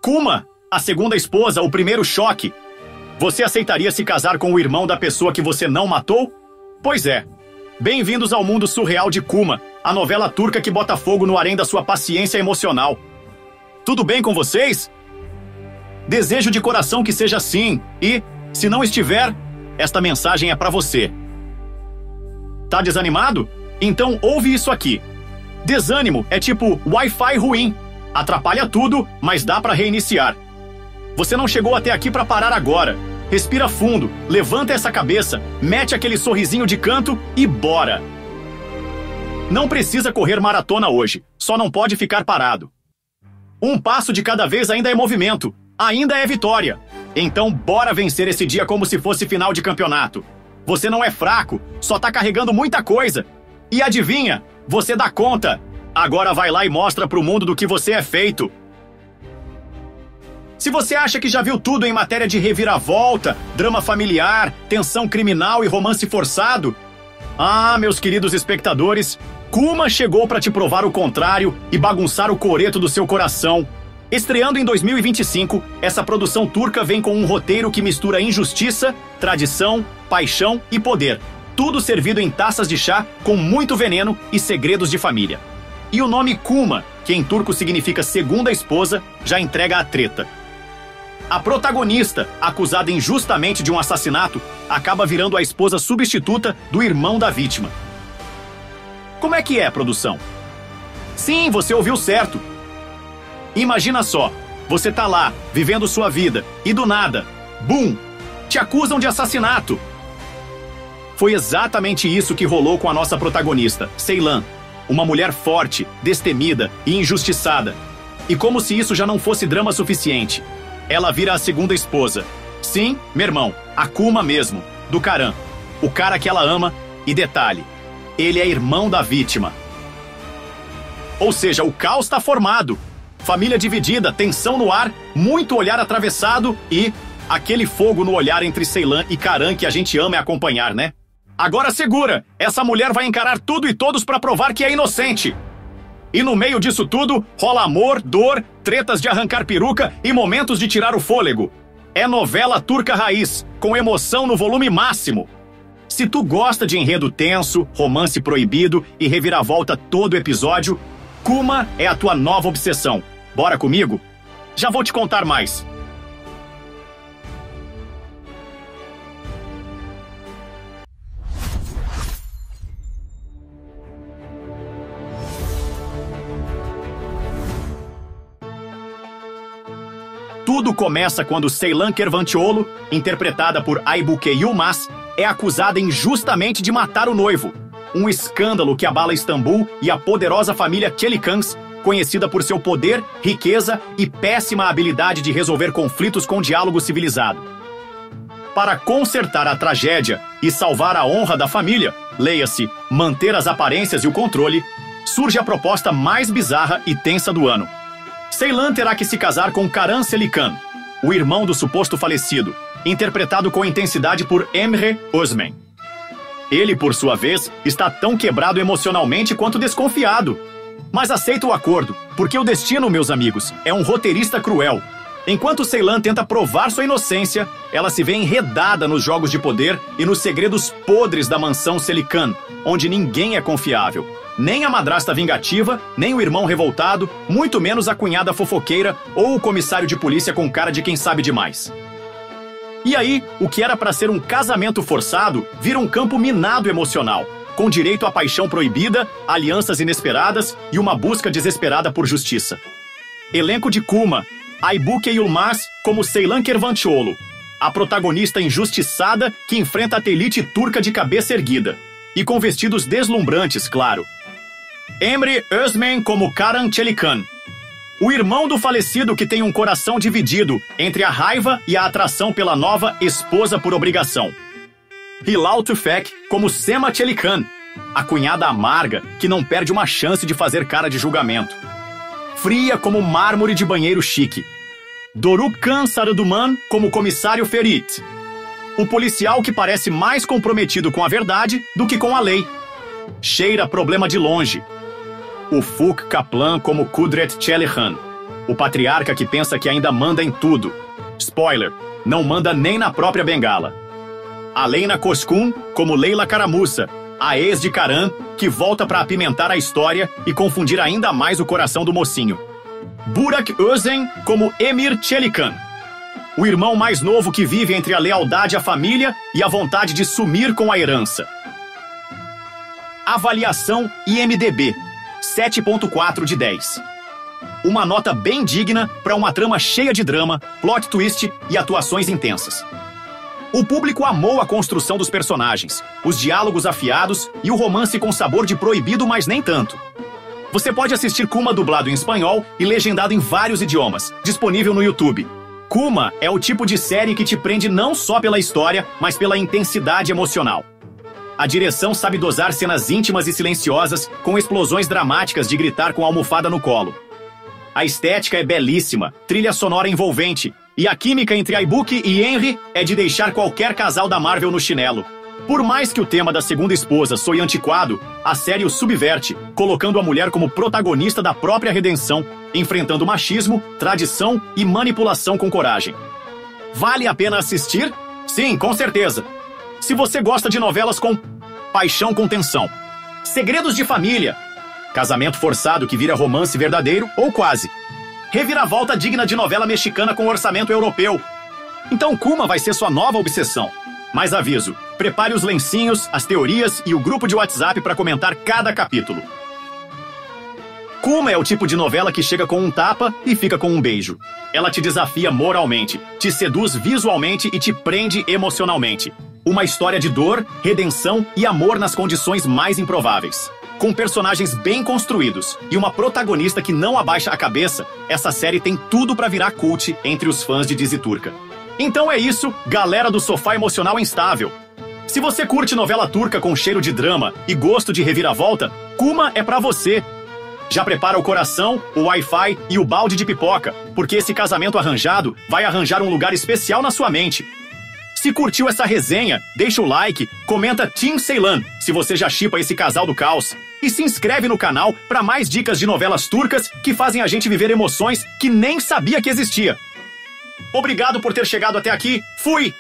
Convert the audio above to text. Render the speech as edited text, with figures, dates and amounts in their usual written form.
Kuma, a segunda esposa, o primeiro choque. Você aceitaria se casar com o irmão da pessoa que você não matou? Pois é. Bem-vindos ao mundo surreal de Kuma, a novela turca que bota fogo no harém da sua paciência emocional. Tudo bem com vocês? Desejo de coração que seja assim e, se não estiver, esta mensagem é pra você. Tá desanimado? Então ouve isso aqui. Desânimo é tipo Wi-Fi ruim. Atrapalha tudo, mas dá pra reiniciar. Você não chegou até aqui pra parar agora. Respira fundo, levanta essa cabeça, mete aquele sorrisinho de canto e bora! Não precisa correr maratona hoje, só não pode ficar parado. Um passo de cada vez ainda é movimento, ainda é vitória. Então bora vencer esse dia como se fosse final de campeonato. Você não é fraco, só tá carregando muita coisa. E adivinha, você dá conta. Agora vai lá e mostra pro mundo do que você é feito. Se você acha que já viu tudo em matéria de reviravolta, drama familiar, tensão criminal e romance forçado, meus queridos espectadores, Kuma chegou para te provar o contrário e bagunçar o coreto do seu coração. Estreando em 2025, essa produção turca vem com um roteiro que mistura injustiça, tradição, paixão e poder. Tudo servido em taças de chá com muito veneno e segredos de família. E o nome Kuma, que em turco significa segunda esposa, já entrega a treta. A protagonista, acusada injustamente de um assassinato, acaba virando a esposa substituta do irmão da vítima. Como é que é, produção? Sim, você ouviu certo. Imagina só, você tá lá, vivendo sua vida, e do nada, bum, te acusam de assassinato. Foi exatamente isso que rolou com a nossa protagonista, Ceylan, uma mulher forte, destemida e injustiçada. E como se isso já não fosse drama suficiente, ela vira a segunda esposa. Sim, meu irmão, a Kuma mesmo, do Karan, o cara que ela ama, e detalhe, ele é irmão da vítima. Ou seja, o caos tá formado. Família dividida, tensão no ar, muito olhar atravessado e aquele fogo no olhar entre Ceylan e Karan que a gente ama acompanhar, né? Agora segura, essa mulher vai encarar tudo e todos pra provar que é inocente. E no meio disso tudo, rola amor, dor, tretas de arrancar peruca e momentos de tirar o fôlego. É novela turca raiz, com emoção no volume máximo. Se tu gosta de enredo tenso, romance proibido e reviravolta todo episódio, Kuma é a tua nova obsessão. Bora comigo? Já vou te contar mais. Tudo começa quando Ceylan Kervantioglu, interpretada por Aybüke Yılmaz, é acusada injustamente de matar o noivo. Um escândalo que abala Istambul e a poderosa família Çelikans, conhecida por seu poder, riqueza e péssima habilidade de resolver conflitos com diálogo civilizado. Para consertar a tragédia e salvar a honra da família, leia-se, manter as aparências e o controle, surge a proposta mais bizarra e tensa do ano. Ceylan terá que se casar com Karan Çelikan, o irmão do suposto falecido, interpretado com intensidade por Emre Özmen. Ele, por sua vez, está tão quebrado emocionalmente quanto desconfiado. Mas aceita o acordo, porque o destino, meus amigos, é um roteirista cruel. Enquanto Ceylan tenta provar sua inocência, ela se vê enredada nos jogos de poder e nos segredos podres da mansão Çelikan, onde ninguém é confiável. Nem a madrasta vingativa, nem o irmão revoltado, muito menos a cunhada fofoqueira ou o comissário de polícia com cara de quem sabe demais. E aí, o que era para ser um casamento forçado, vira um campo minado emocional, com direito à paixão proibida, alianças inesperadas e uma busca desesperada por justiça. Elenco de Kuma, Aybüke Yılmaz como Ceylan Kervantioglu, a protagonista injustiçada que enfrenta a elite turca de cabeça erguida, e com vestidos deslumbrantes, claro. Emre Özmen como Karan Çelikan, o irmão do falecido que tem um coração dividido entre a raiva e a atração pela nova esposa por obrigação. Hilal Tüfek como Sema Çelikan, a cunhada amarga que não perde uma chance de fazer cara de julgamento. Fria como mármore de banheiro chique. Dorukhan Sarıduman como comissário Ferit, o policial que parece mais comprometido com a verdade do que com a lei. Cheira problema de longe. Ufuk Kaplan como Kudret Çelikan, O patriarca que pensa que ainda manda em tudo. Spoiler, não manda nem na própria bengala. Aleyna Koskun como Leila Karamussa, a ex de Karan, que volta para apimentar a história e confundir ainda mais o coração do mocinho. Burak Özen como Emir Çelikan, o irmão mais novo que vive entre a lealdade à família e a vontade de sumir com a herança. Avaliação IMDb, 7.4 de 10. Uma nota bem digna para uma trama cheia de drama, plot twist e atuações intensas. O público amou a construção dos personagens, os diálogos afiados e o romance com sabor de proibido, mas nem tanto. Você pode assistir Kuma dublado em espanhol e legendado em vários idiomas, disponível no YouTube. Kuma é o tipo de série que te prende não só pela história, mas pela intensidade emocional. A direção sabe dosar cenas íntimas e silenciosas, com explosões dramáticas de gritar com a almofada no colo. A estética é belíssima, trilha sonora envolvente, e a química entre Aibuki e Henry é de deixar qualquer casal da Marvel no chinelo. Por mais que o tema da segunda esposa soe antiquado, a série o subverte, colocando a mulher como protagonista da própria redenção, enfrentando machismo, tradição e manipulação com coragem. Vale a pena assistir? Sim, com certeza. Se você gosta de novelas com paixão com tensão, segredos de família, casamento forçado que vira romance verdadeiro ou quase, reviravolta digna de novela mexicana com orçamento europeu, então Kuma vai ser sua nova obsessão. Mas aviso, prepare os lencinhos, as teorias e o grupo de WhatsApp para comentar cada capítulo. Kuma é o tipo de novela que chega com um tapa e fica com um beijo. Ela te desafia moralmente, te seduz visualmente e te prende emocionalmente. Uma história de dor, redenção e amor nas condições mais improváveis. Com personagens bem construídos e uma protagonista que não abaixa a cabeça, essa série tem tudo para virar cult entre os fãs de Dizzy Turca. Então é isso, galera do sofá emocional instável. Se você curte novela turca com cheiro de drama e gosto de reviravolta, Kuma é pra você. Já prepara o coração, o Wi-Fi e o balde de pipoca, porque esse casamento arranjado vai arranjar um lugar especial na sua mente. Se curtiu essa resenha, deixa o like, comenta Team Ceylan se você já shippa esse casal do caos. E se inscreve no canal para mais dicas de novelas turcas que fazem a gente viver emoções que nem sabia que existia. Obrigado por ter chegado até aqui. Fui!